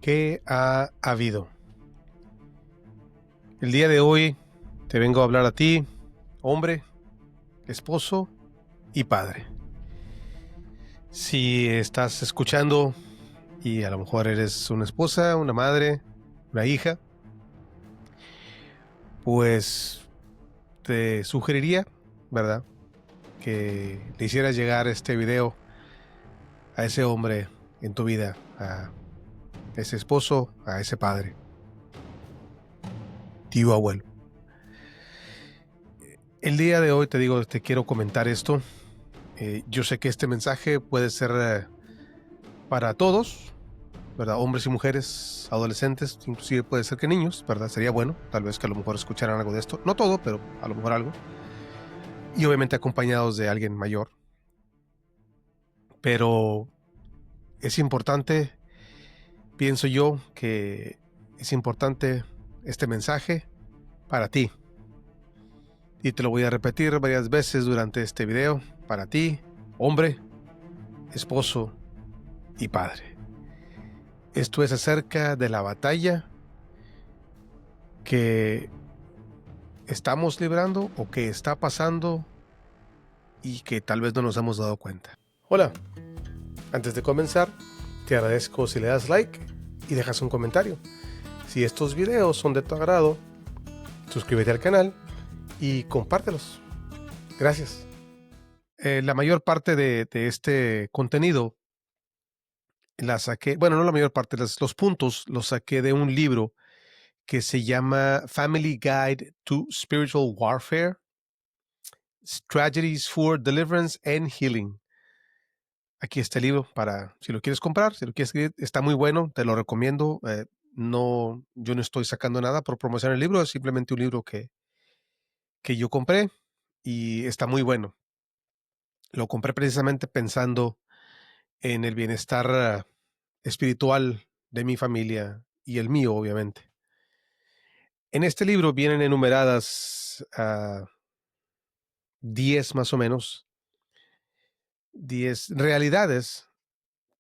¿Qué ha habido? El día de hoy te vengo a hablar a ti, hombre, esposo y padre. Si estás escuchando y a lo mejor eres una esposa, una madre, una hija, pues te sugeriría, ¿verdad?, que le hicieras llegar este video a ese hombre en tu vida, a ese esposo, a ese padre, tío, abuelo. El día de hoy te digo, te quiero comentar esto. Yo sé que este mensaje puede ser para todos, ¿verdad? Hombres y mujeres, adolescentes, inclusive puede ser que niños, ¿verdad? Sería bueno, tal vez que a lo mejor escucharan algo de esto. No todo, pero a lo mejor algo. Y obviamente acompañados de alguien mayor. Pero es importante, pienso yo, que es importante este mensaje para ti. Y te lo voy a repetir varias veces durante este video. Para ti, hombre, esposo y padre. Esto es acerca de la batalla que estamos librando o que está pasando y que tal vez no nos hemos dado cuenta. Hola, antes de comenzar, te agradezco si le das like y dejas un comentario. Si estos videos son de tu agrado, suscríbete al canal y compártelos. Gracias. La mayor parte de este contenido la saqué, bueno, no la mayor parte, los puntos los saqué de un libro que se llama Family Guide to Spiritual Warfare, Strategies for Deliverance and Healing. Aquí está el libro para, si lo quieres comprar, si lo quieres escribir, está muy bueno, te lo recomiendo. No, yo no estoy sacando nada por promocionar el libro, es simplemente un libro que yo compré y está muy bueno. Lo compré precisamente pensando en el bienestar espiritual de mi familia y el mío, obviamente. En este libro vienen enumeradas 10 más o menos, 10 realidades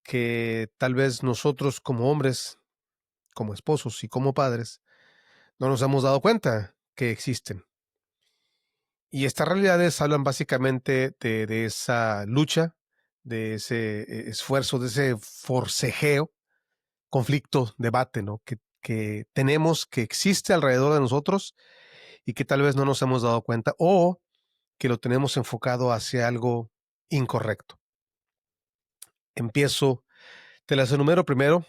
que tal vez nosotros como hombres, como esposos y como padres, no nos hemos dado cuenta que existen. Y estas realidades hablan básicamente de esa lucha, de ese esfuerzo, de ese forcejeo, conflicto, debate, ¿no? Que tenemos, que existe alrededor de nosotros y que tal vez no nos hemos dado cuenta o que lo tenemos enfocado hacia algo incorrecto. Empiezo, te las enumero primero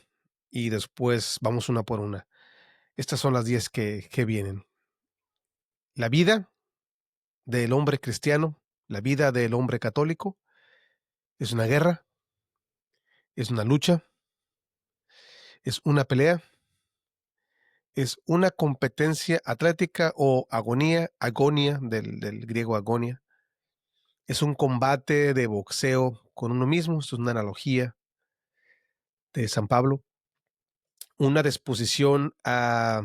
y después vamos una por una. Estas son las 10 que vienen. La vida del hombre cristiano, la vida del hombre católico, es una guerra, es una lucha, es una pelea, es una competencia atlética o agonía del griego agonia, es un combate de boxeo con uno mismo, esto es una analogía de San Pablo, una disposición a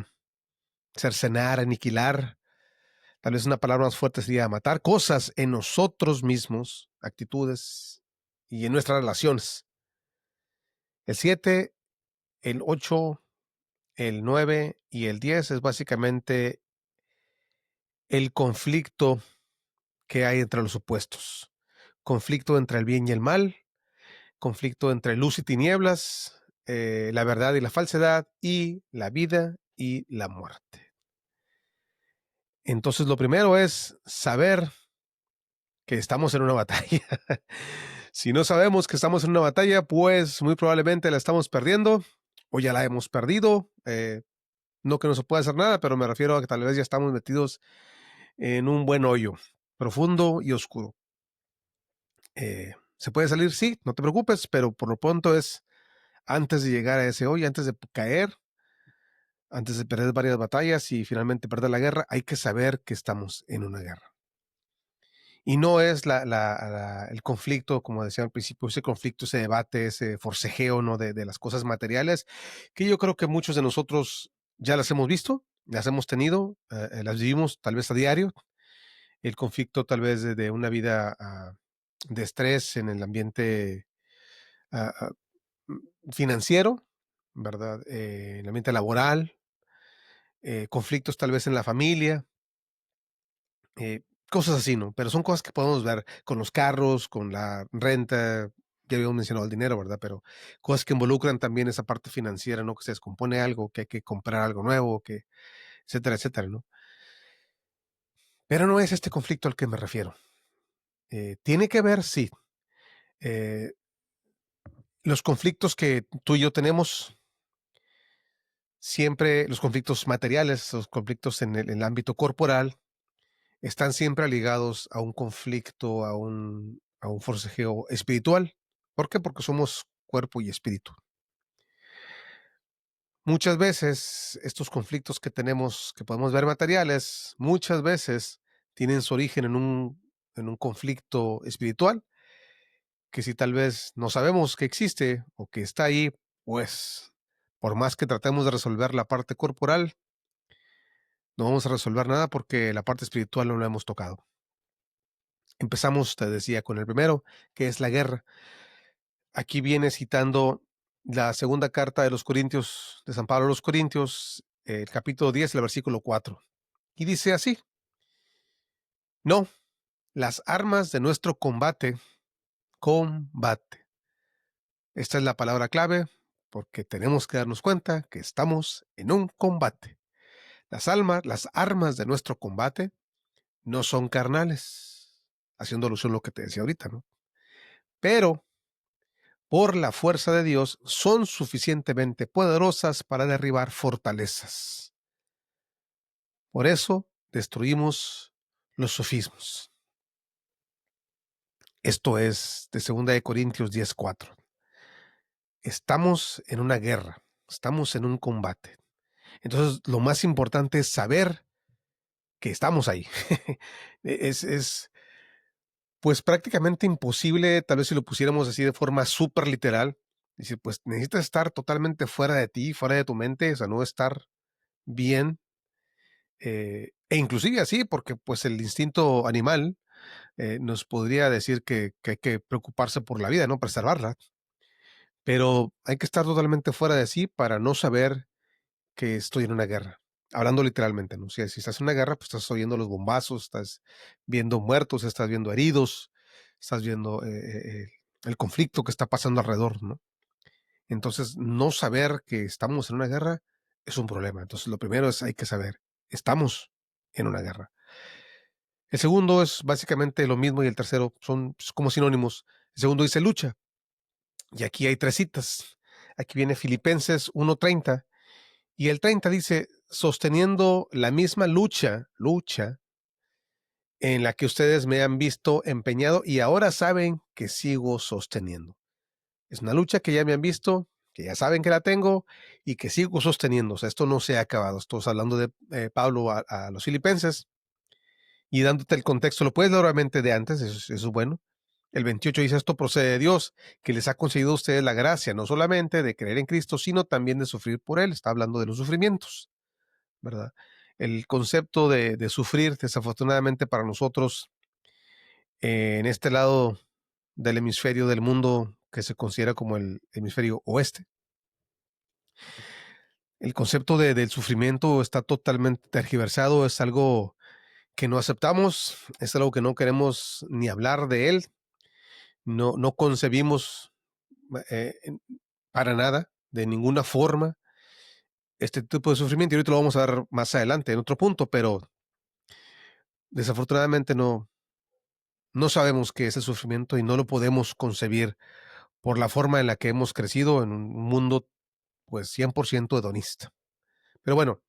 cercenar, aniquilar, tal vez una palabra más fuerte sería matar cosas en nosotros mismos, actitudes y en nuestras relaciones. El 7, el 8, el 9 y el 10 es básicamente el conflicto que hay entre los opuestos. Conflicto entre el bien y el mal, conflicto entre luz y tinieblas, la verdad y la falsedad, y la vida y la muerte. Entonces, lo primero es saber que estamos en una batalla. Si no sabemos que estamos en una batalla, pues muy probablemente la estamos perdiendo o ya la hemos perdido. No que no se pueda hacer nada, pero me refiero a que tal vez ya estamos metidos en un buen hoyo, profundo y oscuro. ¿Se puede salir? Sí, no te preocupes, pero por lo pronto es antes de llegar a ese hoyo, antes de caer, antes de perder varias batallas y finalmente perder la guerra, hay que saber que estamos en una guerra. Y no es el conflicto, como decía al principio, ese conflicto, ese debate, ese forcejeo, ¿no? De las cosas materiales, que yo creo que muchos de nosotros ya las hemos visto, las hemos tenido, las vivimos tal vez a diario. El conflicto tal vez de una vida de estrés en el ambiente ah, ah, financiero, ¿verdad? En el ambiente laboral, conflictos tal vez en la familia, cosas así, ¿no? Pero son cosas que podemos ver con los carros, con la renta, ya habíamos mencionado el dinero, ¿verdad? Pero cosas que involucran también esa parte financiera, ¿no? Que se descompone algo, que hay que comprar algo nuevo, que etcétera, etcétera, ¿no? Pero no es este conflicto al que me refiero. Tiene que ver, sí. eh, los conflictos que tú y yo tenemos, siempre los conflictos materiales, los conflictos en el ámbito corporal, están siempre ligados a un conflicto, a un forcejeo espiritual. ¿Por qué? Porque somos cuerpo y espíritu. Muchas veces estos conflictos que tenemos, que podemos ver materiales, muchas veces tienen su origen en un conflicto espiritual, que si tal vez no sabemos que existe o que está ahí, pues por más que tratemos de resolver la parte corporal, no vamos a resolver nada porque la parte espiritual no la hemos tocado. Empezamos, te decía, con el primero, que es la guerra. Aquí viene citando la segunda carta de los Corintios, de San Pablo a los Corintios, el capítulo 10, el versículo 4. Y dice así: no, las armas de nuestro combate. Esta es la palabra clave porque tenemos que darnos cuenta que estamos en un combate. Las armas de nuestro combate no son carnales, haciendo alusión a lo que te decía ahorita, ¿no? Pero por la fuerza de Dios son suficientemente poderosas para derribar fortalezas. Por eso destruimos los sofismas. Esto es de 2 de Corintios 10:4. Estamos en una guerra, estamos en un combate. Entonces, lo más importante es saber que estamos ahí. es pues prácticamente imposible, tal vez si lo pusiéramos así de forma súper literal, decir, pues necesitas estar totalmente fuera de ti, fuera de tu mente, o sea, no estar bien, e inclusive así, porque pues el instinto animal nos podría decir que hay que preocuparse por la vida, ¿no? Preservarla, pero hay que estar totalmente fuera de sí para no saber que estoy en una guerra. Hablando literalmente, ¿no? Si estás en una guerra, pues estás oyendo los bombazos, estás viendo muertos, estás viendo heridos, estás viendo el conflicto que está pasando alrededor, ¿no? Entonces, no saber que estamos en una guerra es un problema. Entonces, lo primero es hay que saber, estamos en una guerra. El segundo es básicamente lo mismo y el tercero son pues, como sinónimos. El segundo dice lucha. Y aquí hay tres citas. Aquí viene Filipenses 1:30 y el 30 dice, sosteniendo la misma lucha en la que ustedes me han visto empeñado y ahora saben que sigo sosteniendo. Es una lucha que ya me han visto, que ya saben que la tengo y que sigo sosteniendo. O sea, esto no se ha acabado. Estoy hablando de Pablo a los filipenses y dándote el contexto, lo puedes leer obviamente de antes, eso es bueno. El 28 dice, esto procede de Dios, que les ha concedido a ustedes la gracia, no solamente de creer en Cristo, sino también de sufrir por Él. Está hablando de los sufrimientos, ¿verdad? El concepto de sufrir, desafortunadamente para nosotros, en este lado del hemisferio del mundo que se considera como el hemisferio oeste, el concepto del sufrimiento está totalmente tergiversado, es algo que no aceptamos, es algo que no queremos ni hablar de él, no concebimos para nada, de ninguna forma, este tipo de sufrimiento. Y ahorita lo vamos a ver más adelante, en otro punto, pero desafortunadamente no sabemos qué es el sufrimiento y no lo podemos concebir por la forma en la que hemos crecido en un mundo pues 100% hedonista. Pero bueno,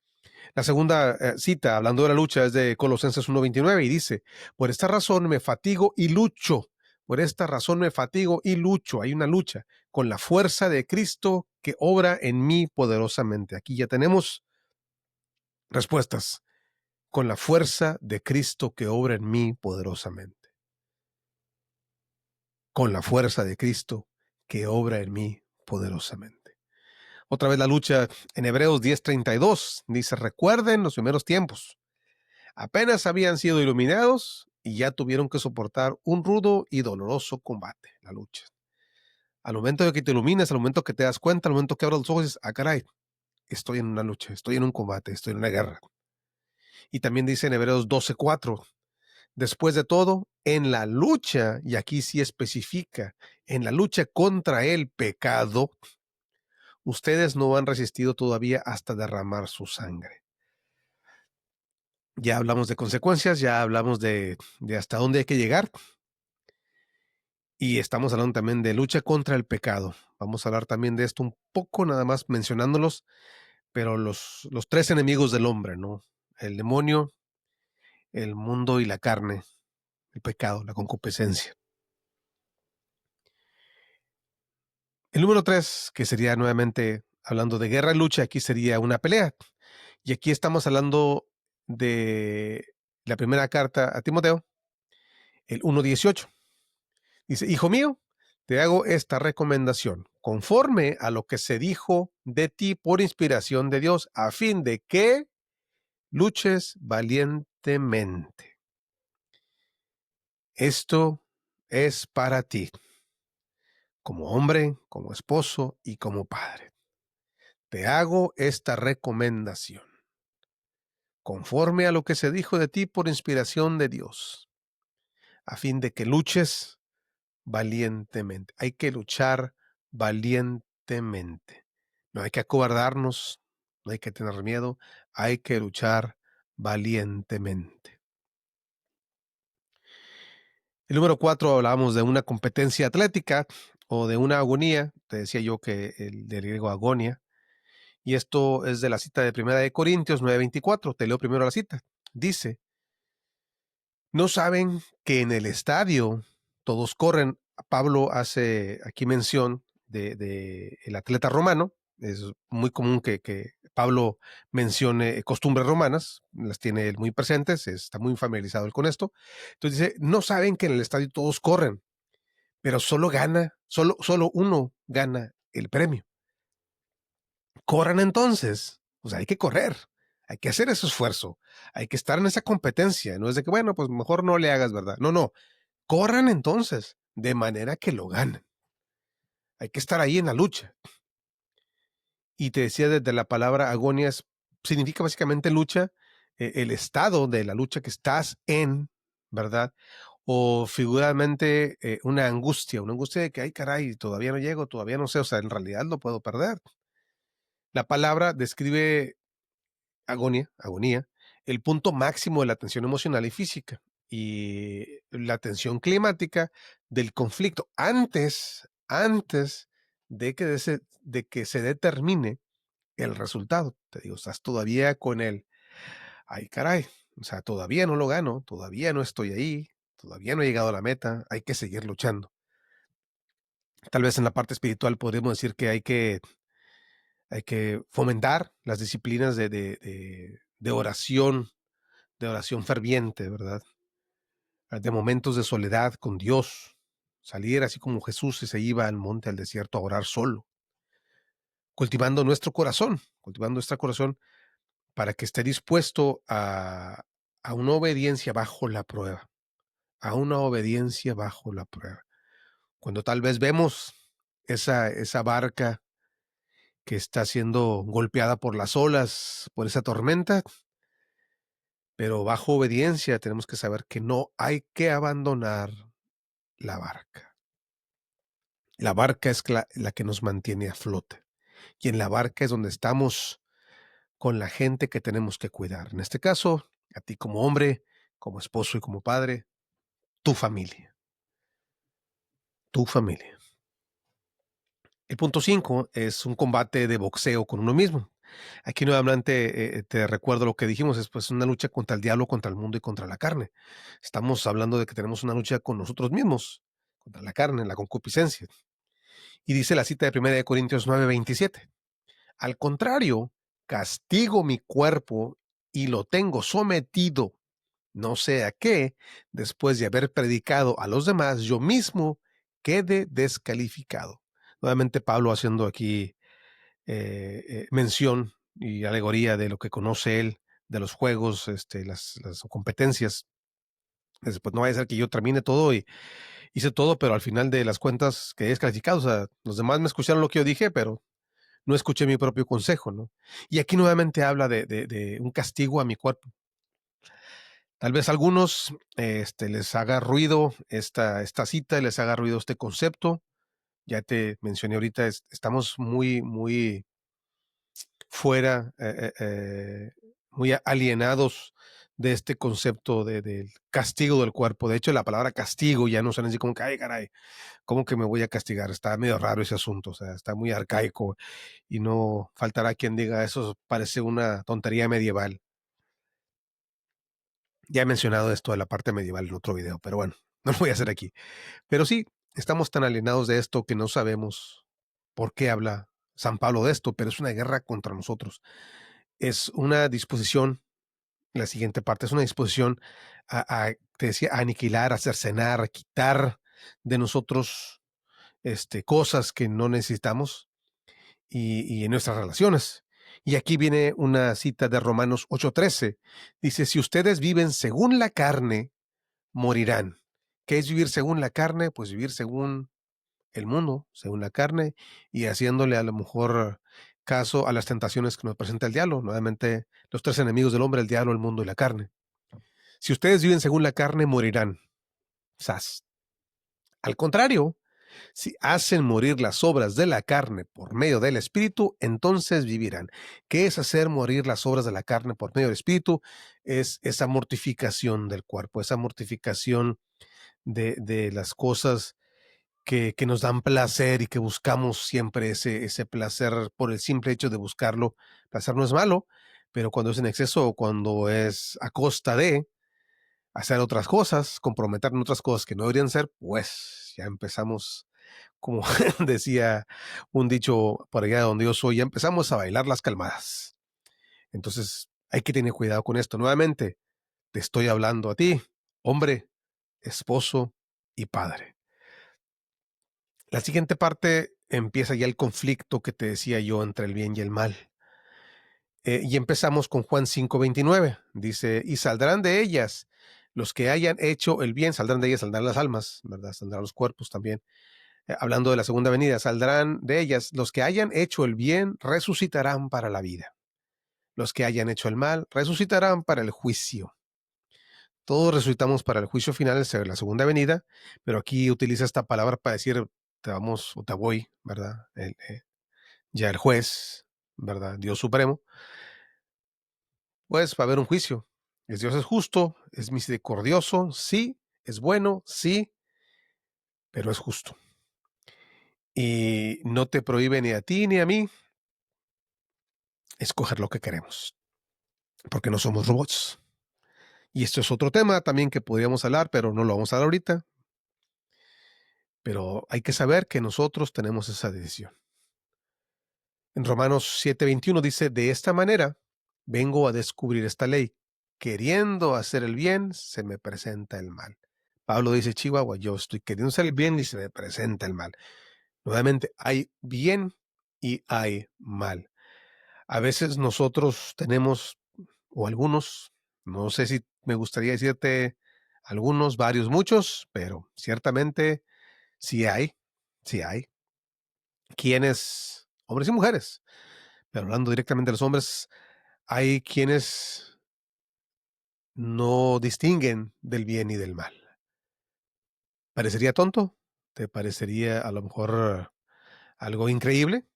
la segunda cita, hablando de la lucha, es de Colosenses 1:29 y dice, por esta razón me fatigo y lucho, por esta razón me fatigo y lucho. Hay una lucha con la fuerza de Cristo que obra en mí poderosamente. Aquí ya tenemos respuestas. Con la fuerza de Cristo que obra en mí poderosamente. Con la fuerza de Cristo que obra en mí poderosamente. Otra vez la lucha en Hebreos 10:32 dice, recuerden los primeros tiempos. Apenas habían sido iluminados y ya tuvieron que soportar un rudo y doloroso combate, la lucha. Al momento de que te iluminas, al momento que te das cuenta, al momento que abres los ojos, dices, ah, caray, estoy en una lucha, estoy en un combate, estoy en una guerra. Y también dice en Hebreos 12:4, después de todo, en la lucha, y aquí sí especifica, en la lucha contra el pecado, ustedes no han resistido todavía hasta derramar su sangre. Ya hablamos de consecuencias, ya hablamos de hasta dónde hay que llegar, y estamos hablando también de lucha contra el pecado. Vamos a hablar también de esto un poco, nada más mencionándolos, pero los tres enemigos del hombre, ¿no? El demonio, el mundo y la carne, el pecado, la concupiscencia. El número 3, que sería nuevamente hablando de guerra y lucha, aquí sería una pelea. Y aquí estamos hablando de la primera carta a Timoteo, el 1:18. Dice, hijo mío, te hago esta recomendación, conforme a lo que se dijo de ti por inspiración de Dios, a fin de que luches valientemente. Esto es para ti, como hombre, como esposo y como padre. Te hago esta recomendación, conforme a lo que se dijo de ti por inspiración de Dios, a fin de que luches valientemente. Hay que luchar valientemente. No hay que acobardarnos, no hay que tener miedo, hay que luchar valientemente. El número 4, hablábamos de una competencia atlética o de una agonía. Te decía yo que el del griego agonia. Y esto es de la cita de Primera de Corintios 9:24. Te leo primero la cita. Dice, ¿no saben que en el estadio todos corren? Pablo hace aquí mención de el atleta romano. Es muy común que Pablo mencione costumbres romanas, las tiene él muy presentes, está muy familiarizado él con esto. Entonces dice, ¿no saben que en el estadio todos corren, pero solo uno gana el premio? Corran entonces, o sea, hay que correr, hay que hacer ese esfuerzo, hay que estar en esa competencia, no es de que, bueno, pues mejor no le hagas, ¿verdad? No, no, corran entonces, de manera que lo ganen. Hay que estar ahí en la lucha. Y te decía desde la palabra agonía, significa básicamente lucha, el estado de la lucha que estás en, ¿verdad? O figuradamente una angustia de que, ay caray, todavía no llego, todavía no sé, o sea, en realidad lo puedo perder. La palabra describe agonía, el punto máximo de la tensión emocional y física y la tensión climática del conflicto antes de que se determine el resultado. Te digo, estás todavía con el, ay caray, o sea, todavía no lo gano, todavía no estoy ahí, todavía no he llegado a la meta, hay que seguir luchando. Tal vez en la parte espiritual podríamos decir que hay que fomentar las disciplinas de oración ferviente, ¿verdad? De momentos de soledad con Dios, salir así como Jesús se iba al monte, al desierto a orar solo, cultivando nuestro corazón para que esté dispuesto a una obediencia bajo la prueba, a una obediencia bajo la prueba. Cuando tal vez vemos esa barca que está siendo golpeada por las olas, por esa tormenta, pero bajo obediencia tenemos que saber que no hay que abandonar la barca. La barca es la que nos mantiene a flote. Y en la barca es donde estamos con la gente que tenemos que cuidar. En este caso, a ti como hombre, como esposo y como padre, tu familia. Tu familia. El punto 5 es un combate de boxeo con uno mismo. Aquí nuevamente te recuerdo lo que dijimos, es pues una lucha contra el diablo, contra el mundo y contra la carne. Estamos hablando de que tenemos una lucha con nosotros mismos, contra la carne, la concupiscencia. Y dice la cita de 1 Corintios 9:27. Al contrario, castigo mi cuerpo y lo tengo sometido, no sea que, después de haber predicado a los demás, yo mismo quede descalificado. Nuevamente Pablo haciendo aquí mención y alegoría de lo que conoce él, de los juegos, las competencias. Pues no vaya a ser que yo termine todo y hice todo, pero al final de las cuentas quedé descalificado. O sea, los demás me escucharon lo que yo dije, pero no escuché mi propio consejo, ¿no? Y aquí nuevamente habla de un castigo a mi cuerpo. Tal vez a algunos les haga ruido esta cita, les haga ruido este concepto. Ya te mencioné ahorita, estamos muy fuera, muy alienados de este concepto del castigo del cuerpo. De hecho, la palabra castigo ya no suena así como que, ay, caray, ¿cómo que me voy a castigar? Está medio raro ese asunto, o sea, está muy arcaico y no faltará quien diga, eso parece una tontería medieval. Ya he mencionado esto de la parte medieval en otro video, pero bueno, no lo voy a hacer aquí. Pero sí, estamos tan alienados de esto que no sabemos por qué habla San Pablo de esto, pero es una guerra contra nosotros. Es una disposición, la siguiente parte es una disposición te decía, a aniquilar, a cercenar, a quitar de nosotros cosas que no necesitamos y en nuestras relaciones. Y aquí viene una cita de Romanos 8:13. Dice, si ustedes viven según la carne, morirán. ¿Qué es vivir según la carne? Pues vivir según el mundo, según la carne, y haciéndole a lo mejor caso a las tentaciones que nos presenta el diablo. Nuevamente, los tres enemigos del hombre, el diablo, el mundo y la carne. Si ustedes viven según la carne, morirán. Sas. Al contrario, si hacen morir las obras de la carne por medio del Espíritu, entonces vivirán. ¿Qué es hacer morir las obras de la carne por medio del Espíritu? Es esa mortificación del cuerpo, esa mortificación de las cosas que nos dan placer y que buscamos siempre ese placer por el simple hecho de buscarlo. Placer no es malo, pero cuando es en exceso o cuando es a costa de hacer otras cosas, comprometernos en otras cosas que no deberían ser, pues ya empezamos, como decía un dicho por allá donde yo soy, ya empezamos a bailar las calmadas. Entonces hay que tener cuidado con esto. Nuevamente, te estoy hablando a ti, hombre, esposo y padre. La siguiente parte empieza ya el conflicto que te decía yo entre el bien y el mal. Y empezamos con Juan 5:29. Dice, y saldrán de ellas los que hayan hecho el bien, saldrán de ellas, saldrán las almas, ¿verdad? Saldrán los cuerpos también. Hablando de la segunda venida, saldrán de ellas los que hayan hecho el bien, resucitarán para la vida. Los que hayan hecho el mal, resucitarán para el juicio. Todos resucitamos para el juicio final, la segunda venida, pero aquí utiliza esta palabra para decir, te vamos o te voy, ¿verdad? Ya el juez, ¿verdad? Dios supremo, pues va a haber un juicio. Dios es justo, es misericordioso, sí, es bueno, sí, pero es justo. Y no te prohíbe ni a ti ni a mí escoger lo que queremos, porque no somos robots. Y esto es otro tema también que podríamos hablar, pero no lo vamos a hablar ahorita. Pero hay que saber que nosotros tenemos esa decisión. En Romanos 7:21 dice, de esta manera vengo a descubrir esta ley. Queriendo hacer el bien, se me presenta el mal. Pablo dice, Chihuahua, yo estoy queriendo hacer el bien y se me presenta el mal. Nuevamente, hay bien y hay mal. A veces nosotros tenemos, o algunos, no sé si me gustaría decirte algunos, varios, muchos, pero ciertamente sí hay, quienes, hombres y mujeres, pero hablando directamente de los hombres, hay quienes no distinguen del bien y del mal. ¿Parecería tonto? ¿Te parecería a lo mejor algo increíble?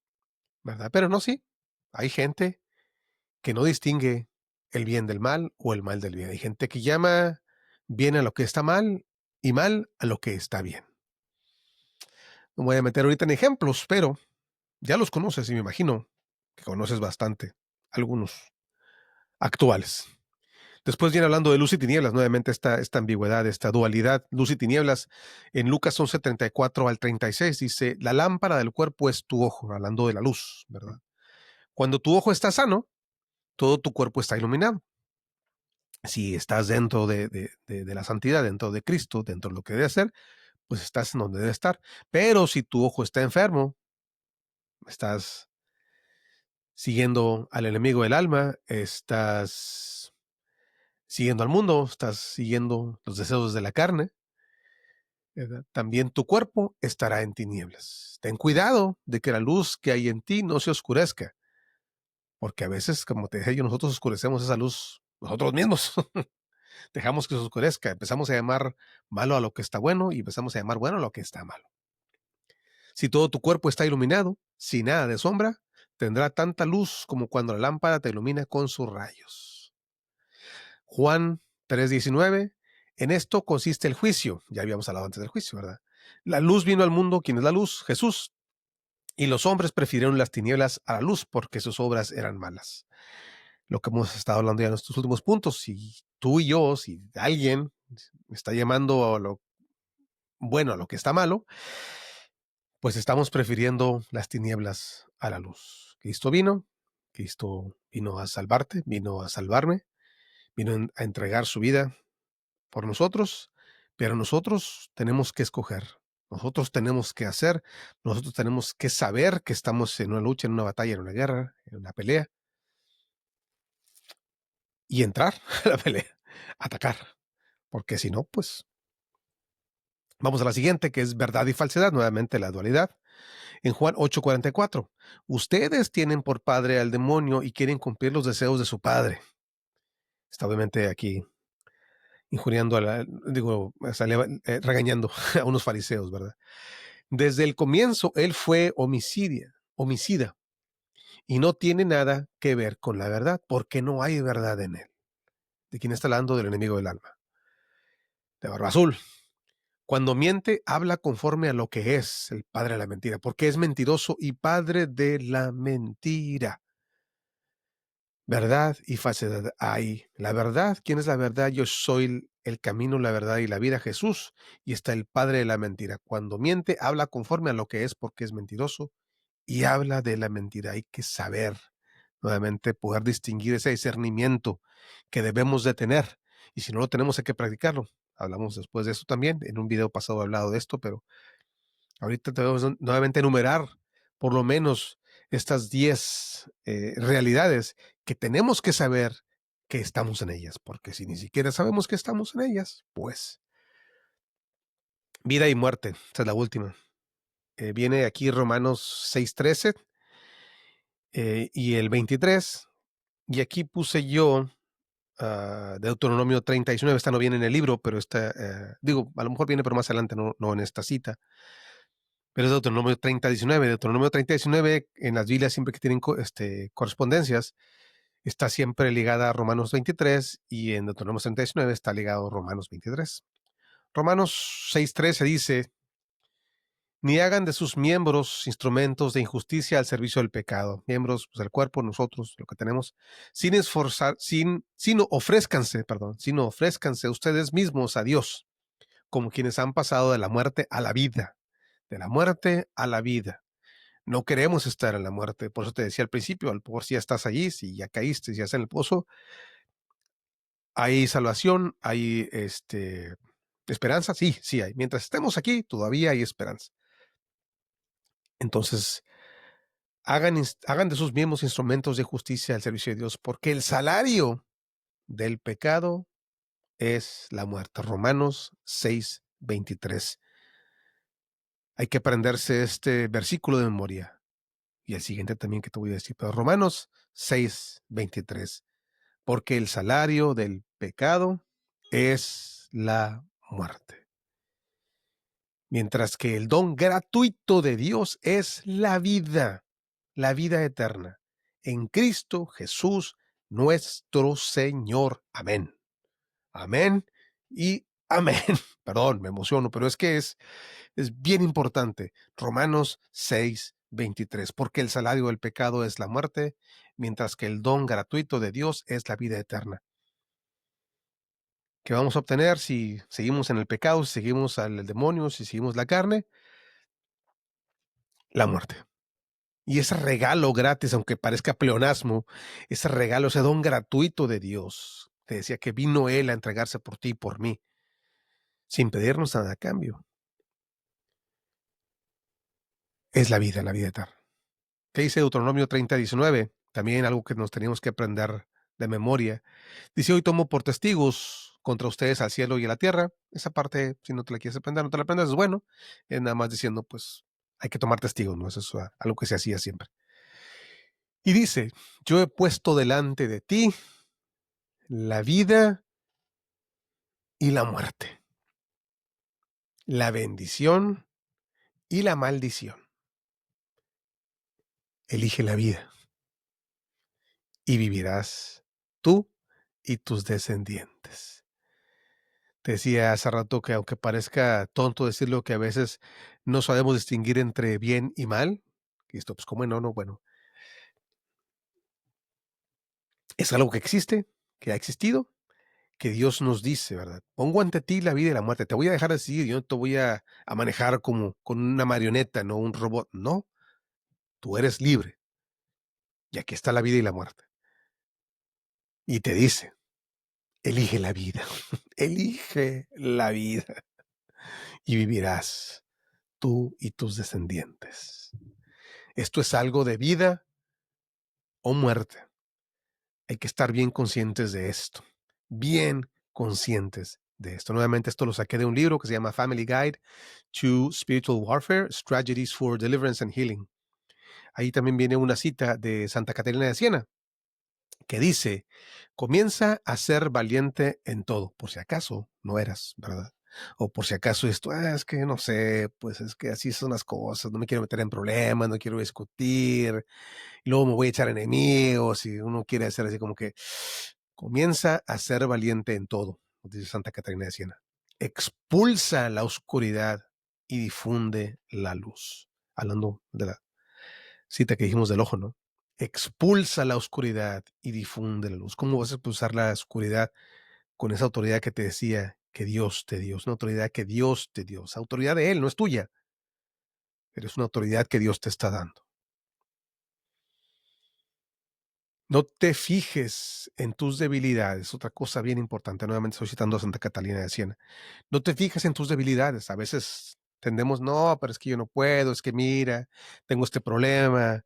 ¿Verdad? Pero no, sí. Hay gente que no distingue el bien del mal o el mal del bien. Hay gente que llama bien a lo que está mal y mal a lo que está bien. No me voy a meter ahorita en ejemplos, pero ya los conoces y me imagino que conoces bastante. Algunos actuales. Después viene hablando de luz y tinieblas, nuevamente esta ambigüedad, esta dualidad, luz y tinieblas. En Lucas 11:34 al 36 dice, la lámpara del cuerpo es tu ojo, hablando de la luz, ¿verdad? Cuando tu ojo está sano, todo tu cuerpo está iluminado. Si estás dentro de la santidad, dentro de Cristo, dentro de lo que debe hacer, pues estás en donde debe estar. Pero si tu ojo está enfermo, estás siguiendo al enemigo del alma, estás siguiendo al mundo, estás siguiendo los deseos de la carne, ¿verdad? También tu cuerpo estará en tinieblas. Ten cuidado de que la luz que hay en ti no se oscurezca, porque a veces, como te dije yo, nosotros oscurecemos esa luz nosotros mismos. Dejamos que se oscurezca, empezamos a llamar malo a lo que está bueno y empezamos a llamar bueno a lo que está malo. Si todo tu cuerpo está iluminado, sin nada de sombra, tendrá tanta luz como cuando la lámpara te ilumina con sus rayos. Juan 3:19, en esto consiste el juicio. Ya habíamos hablado antes del juicio, ¿verdad? La luz vino al mundo, ¿quién es la luz? Jesús. Y los hombres prefirieron las tinieblas a la luz porque sus obras eran malas. Lo que hemos estado hablando ya en estos últimos puntos, si tú y yo, si alguien está llamando a lo bueno a lo que está malo, pues estamos prefiriendo las tinieblas a la luz. Cristo vino a salvarte, vino a salvarme, vino a entregar su vida por nosotros, pero nosotros tenemos que escoger, nosotros tenemos que hacer, nosotros tenemos que saber que estamos en una lucha, en una batalla, en una guerra, en una pelea, y entrar a la pelea, atacar, porque si no, pues vamos a la siguiente, que es verdad y falsedad, nuevamente la dualidad. En Juan 8:44, ustedes tienen por padre al demonio y quieren cumplir los deseos de su padre. Está obviamente aquí injuriando regañando a unos fariseos, ¿verdad? Desde el comienzo él fue homicida y no tiene nada que ver con la verdad, porque no hay verdad en él. ¿De quién está hablando? Del enemigo del alma, de Barba Azul. Cuando miente, habla conforme a lo que es el padre de la mentira, porque es mentiroso y padre de la mentira. Verdad y falsedad hay. La verdad, ¿quién es la verdad? Yo soy el camino, la verdad y la vida, Jesús, y está el padre de la mentira. Cuando miente, habla conforme a lo que es porque es mentiroso y habla de la mentira. Hay que saber, nuevamente, poder distinguir ese discernimiento que debemos de tener. Y si no lo tenemos, hay que practicarlo. Hablamos después de eso también. En un video pasado he hablado de esto, pero ahorita debemos nuevamente enumerar por lo menos estas 10 realidades que tenemos que saber que estamos en ellas, porque si ni siquiera sabemos que estamos en ellas, pues vida y muerte, esta es la última. Viene aquí Romanos 6:13 y el 23, y aquí puse yo Deuteronomio 30:19, esta no viene en el libro, pero esta, digo, a lo mejor viene pero más adelante, no en esta cita. Pero es Deuteronomio 30:19. Deuteronomio 30:19, en las Biblias siempre que tienen correspondencias, está siempre ligada a Romanos 23 y en Deuteronomio 30:19 está ligado a Romanos 23. Romanos 6:13 dice, ni hagan de sus miembros instrumentos de injusticia al servicio del pecado. Miembros, pues el cuerpo, nosotros, lo que tenemos, sin esforzar, sino ofrézcanse ustedes mismos a Dios, como quienes han pasado de la muerte a la vida, de la muerte a la vida. No queremos estar en la muerte. Por eso te decía al principio, al por si ya estás allí, si ya caíste, si ya estás en el pozo, hay salvación, hay esperanza. Sí, sí hay. Mientras estemos aquí, todavía hay esperanza. Entonces, hagan de sus mismos instrumentos de justicia al servicio de Dios, porque el salario del pecado es la muerte. Romanos 6:23. Hay que aprenderse este versículo de memoria. Y el siguiente también que te voy a decir. Pero Romanos 6:23. Porque el salario del pecado es la muerte, mientras que el don gratuito de Dios es la vida eterna, en Cristo Jesús nuestro Señor. Amén. Amén y amén. Perdón, me emociono, pero es que es bien importante. Romanos 6:23, porque el salario del pecado es la muerte, mientras que el don gratuito de Dios es la vida eterna. ¿Qué vamos a obtener si seguimos en el pecado, si seguimos al demonio, si seguimos la carne? La muerte. Y ese regalo gratis, aunque parezca pleonasmo, ese regalo, ese don gratuito de Dios, te decía que vino Él a entregarse por ti y por mí, sin pedirnos nada a cambio, es la vida eterna. ¿Qué dice Deuteronomio 30:19? También algo que nos teníamos que aprender de memoria. Dice, hoy tomo por testigos contra ustedes al cielo y a la tierra. Esa parte, si no te la quieres aprender, no te la aprendas, es bueno. Es nada más diciendo, pues, hay que tomar testigos, ¿no? Eso es algo que se hacía siempre. Y dice, yo he puesto delante de ti la vida y la muerte, la bendición y la maldición. Elige la vida y vivirás tú y tus descendientes. Te decía hace rato que aunque parezca tonto decirlo, que a veces no sabemos distinguir entre bien y mal. Y esto, pues, ¿cómo no? No, bueno, es algo que existe, que ha existido, que Dios nos dice, ¿verdad? Pongo ante ti la vida y la muerte. Te voy a dejar así, yo no te voy a manejar como con una marioneta, no un robot. No, tú eres libre. Y aquí está la vida y la muerte. Y te dice, elige la vida, elige la vida y vivirás tú y tus descendientes. Esto es algo de vida o muerte. Hay que estar bien conscientes de esto, bien conscientes de esto. Nuevamente, esto lo saqué de un libro que se llama Family Guide to Spiritual Warfare, Strategies for Deliverance and Healing. Ahí también viene una cita de Santa Catarina de Siena que dice, comienza a ser valiente en todo, por si acaso no eras, ¿verdad? O por si acaso esto, es que no sé, pues es que así son las cosas, no me quiero meter en problemas, no quiero discutir, y luego me voy a echar enemigos, y uno quiere hacer así como que comienza a ser valiente en todo, dice Santa Catarina de Siena. Expulsa la oscuridad y difunde la luz. Hablando de la cita que dijimos del ojo, ¿no? Expulsa la oscuridad y difunde la luz. ¿Cómo vas a expulsar la oscuridad con esa autoridad que te decía que Dios te dio? Es una autoridad que Dios te dio. Esa autoridad de Él, no es tuya, pero es una autoridad que Dios te está dando. No te fijes en tus debilidades. Otra cosa bien importante, nuevamente estoy citando a Santa Catalina de Siena. No te fijes en tus debilidades. A veces tendemos, no, pero es que yo no puedo, es que mira, tengo este problema,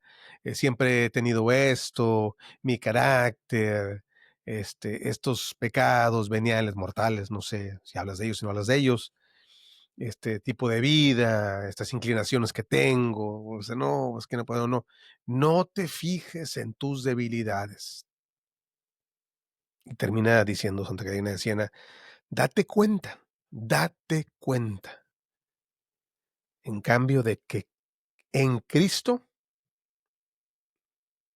siempre he tenido esto, mi carácter, estos pecados veniales, mortales, no sé si hablas de ellos, si no hablas de ellos, este tipo de vida, estas inclinaciones que tengo, o sea, no, es que no puedo, no. No te fijes en tus debilidades. Y termina diciendo Santa Catarina de Siena, date cuenta, en cambio, de que en Cristo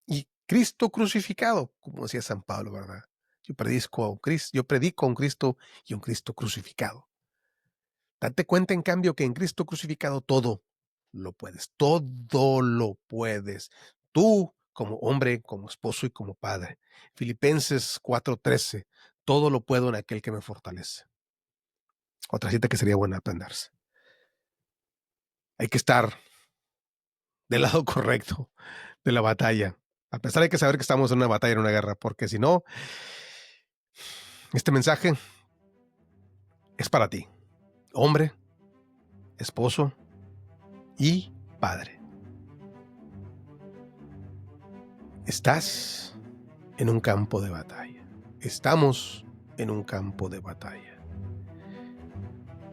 y Cristo crucificado, como decía San Pablo, ¿verdad? Yo predico a un Cristo y un Cristo crucificado. Date cuenta, en cambio, que en Cristo crucificado todo lo puedes. Tú, como hombre, como esposo y como padre. Filipenses 4:13, todo lo puedo en aquel que me fortalece. Otra cita que sería buena aprenderse. Hay que estar del lado correcto de la batalla. A pesar de que saber que estamos en una batalla, en una guerra, porque si no, este mensaje es para ti, hombre, esposo y padre. Estás en un campo de batalla. Estamos en un campo de batalla.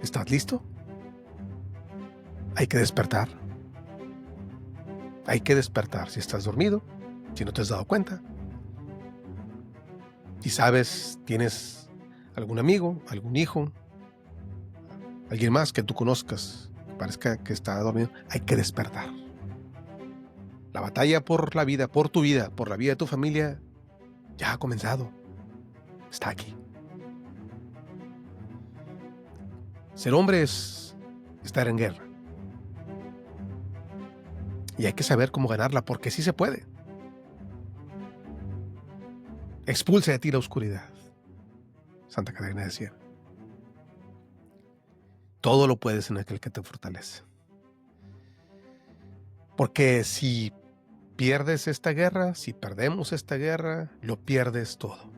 ¿Estás listo? Hay que despertar. Hay que despertar si estás dormido, si no te has dado cuenta. Si sabes, tienes algún amigo, algún hijo, alguien más que tú conozcas, que parezca que está dormido, hay que despertar. La batalla por la vida, por tu vida, por la vida de tu familia, ya ha comenzado. Está aquí. Ser hombre es estar en guerra. Y hay que saber cómo ganarla, porque sí se puede. Expulsa de ti la oscuridad. Santa Catarina decía. Todo lo puedes en aquel que te fortalece. Porque si pierdes esta guerra, si perdemos esta guerra, lo pierdes todo.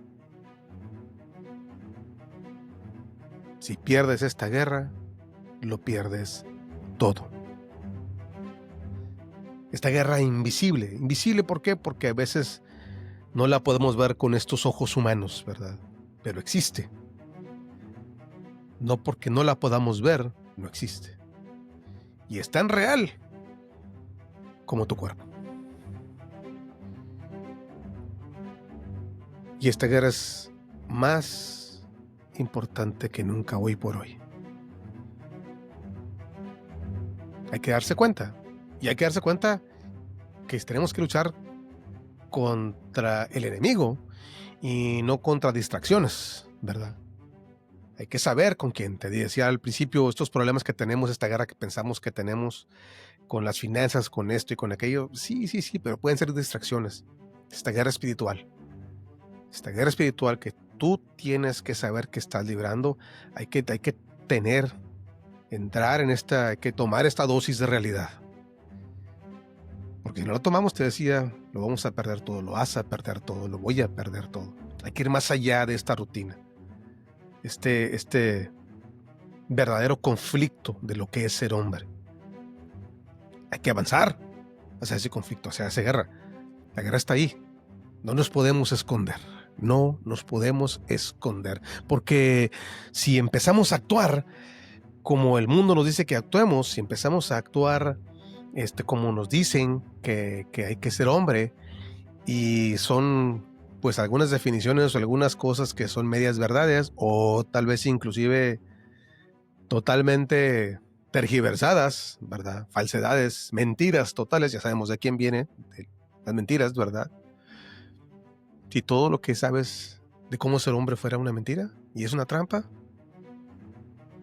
Si pierdes esta guerra, lo pierdes todo. Esta guerra invisible. ¿Invisible por qué? Porque a veces No la podemos ver con estos ojos humanos, ¿verdad? Pero existe. No porque no la podamos ver, no existe. Y es tan real como tu cuerpo. Y esta guerra es más importante que nunca hoy por hoy. Hay que darse cuenta. Y hay que darse cuenta que tenemos que luchar contra el enemigo y no contra distracciones, ¿verdad? Hay que saber con quién. Te decía al principio, estos problemas que tenemos, esta guerra que pensamos que tenemos con las finanzas, con esto y con aquello, sí, pero pueden ser distracciones. Esta guerra espiritual que tú tienes que saber que estás librando, hay que entrar en esta, hay que tomar esta dosis de realidad. Porque si no lo tomamos, te decía, lo vamos a perder todo, lo vas a perder todo, lo voy a perder todo. Hay que ir más allá de esta rutina. Este verdadero conflicto de lo que es ser hombre. Hay que avanzar hacia ese conflicto, hacia esa guerra. La guerra está ahí. No nos podemos esconder. No nos podemos esconder. Porque si empezamos a actuar como el mundo nos dice que actuemos, si empezamos a actuar como nos dicen que hay que ser hombre, y son pues algunas definiciones o algunas cosas que son medias verdades o tal vez inclusive totalmente tergiversadas, ¿verdad? Falsedades, mentiras totales, ya sabemos de quién viene de las mentiras, ¿verdad? Si todo lo que sabes de cómo ser hombre fuera una mentira y es una trampa,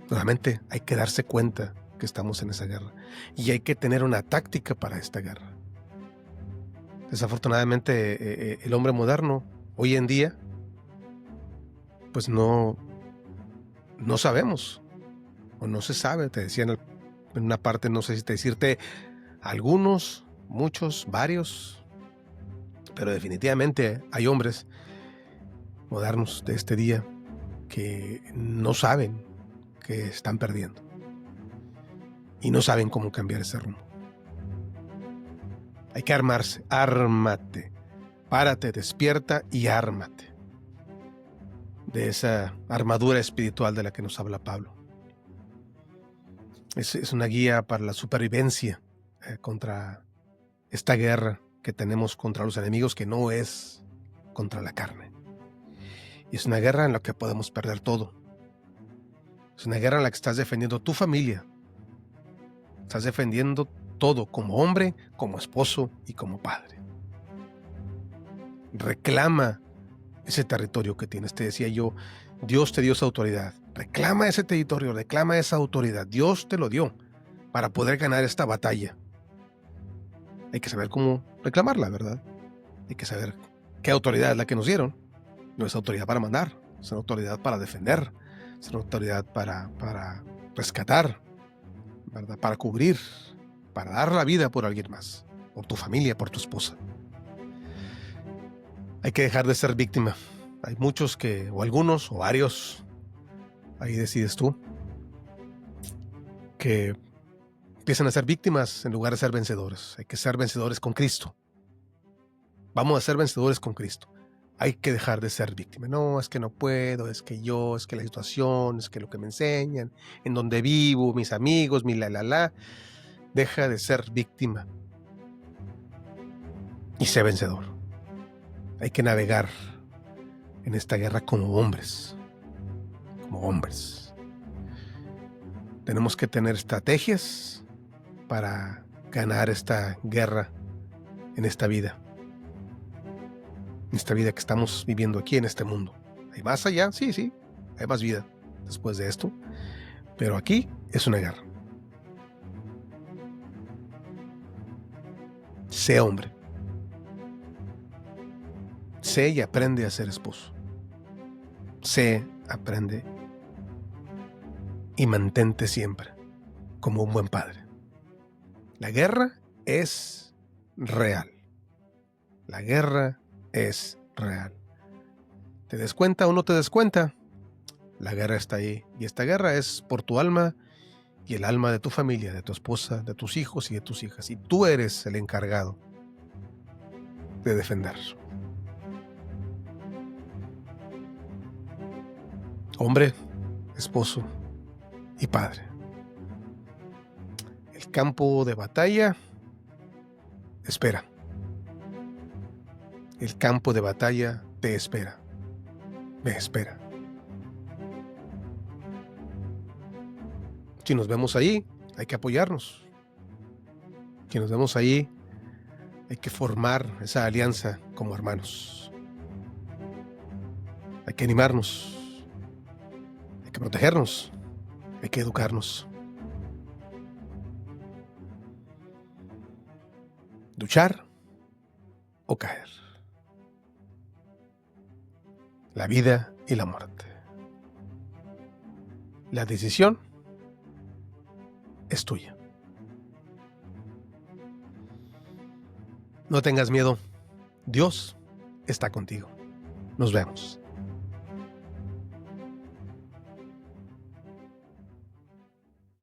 nuevamente hay que darse cuenta que estamos en esa guerra y hay que tener una táctica para esta guerra. Desafortunadamente el hombre moderno hoy en día pues no sabemos o no se sabe. Te decía en una parte, no sé si decirte algunos, muchos, varios, pero definitivamente hay hombres modernos de este día que no saben que están perdiendo y no saben cómo cambiar ese rumbo. Hay que armarse, ármate, párate, despierta y ármate de esa armadura espiritual de la que nos habla Pablo. Es una guía para la supervivencia contra esta guerra que tenemos contra los enemigos, que no es contra la carne. Y es una guerra en la que podemos perder todo. Es una guerra en la que estás defendiendo tu familia. Estás defendiendo todo, como hombre, como esposo y como padre. Reclama ese territorio que tienes. Te decía yo, Dios te dio esa autoridad. Reclama ese territorio, reclama esa autoridad. Dios te lo dio para poder ganar esta batalla. Hay que saber cómo reclamarla, ¿verdad? Hay que saber qué autoridad es la que nos dieron. No es autoridad para mandar, es una autoridad para defender, es una autoridad para rescatar, ¿verdad? Para cubrir, para dar la vida por alguien más, por tu familia, por tu esposa. Hay que dejar de ser víctima. Hay muchos o algunos, o varios, ahí decides tú, que empiezan a ser víctimas en lugar de ser vencedores. Hay que ser vencedores con Cristo. Vamos a ser vencedores con Cristo. Hay que dejar de ser víctima. No, es que no puedo, es que yo, es que la situación, es que lo que me enseñan, en donde vivo, mis amigos, mi la. Deja de ser víctima y sé vencedor. Hay que navegar en esta guerra como hombres. Como hombres. Tenemos que tener estrategias para ganar esta guerra en esta vida. En esta vida que estamos viviendo aquí en este mundo. ¿Hay más allá? Sí, hay más vida después de esto. Pero aquí es una guerra. Sé hombre. Sé y aprende a ser esposo. Sé, aprende y mantente siempre como un buen padre. La guerra es real. La guerra es real. ¿Te des cuenta o no te des cuenta? La guerra está ahí. Y esta guerra es por tu alma y el alma de tu familia, de tu esposa, de tus hijos y de tus hijas. Y tú eres el encargado de defender. hombre, esposo y padre. El campo de batalla espera. El campo de batalla te espera. Me espera. Si nos vemos ahí, hay que apoyarnos. Si nos vemos ahí, hay que formar esa alianza como hermanos. Hay que animarnos. Hay que protegernos. Hay que educarnos. Luchar o caer. La vida y la muerte. La decisión es tuya. No tengas miedo. Dios está contigo. Nos vemos.